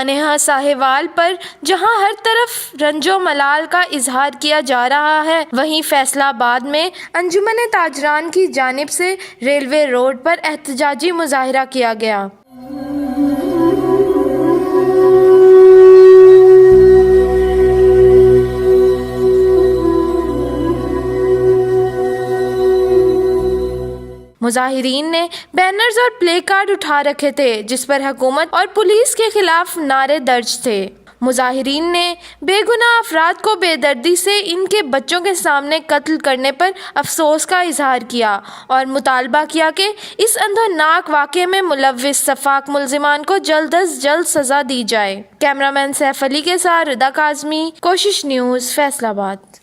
سانحہ ساہیوال پر جہاں ہر طرف رنج و ملال کا اظہار کیا جا رہا ہے، وہیں فیصل آباد میں انجمن تاجران کی جانب سے ریلوے روڈ پر احتجاجی مظاہرہ کیا گیا۔ مظاہرین نے بینرز اور پلے کارڈ اٹھا رکھے تھے جس پر حکومت اور پولیس کے خلاف نعرے درج تھے۔ مظاہرین نے بے گناہ افراد کو بے دردی سے ان کے بچوں کے سامنے قتل کرنے پر افسوس کا اظہار کیا اور مطالبہ کیا کہ اس اندھوناک واقعے میں ملوث شفاف ملزمان کو جلد از جلد سزا دی جائے۔ کیمرہ مین سیف علی کے ساتھ ردا کاظمی، کوشش نیوز، فیصل آباد۔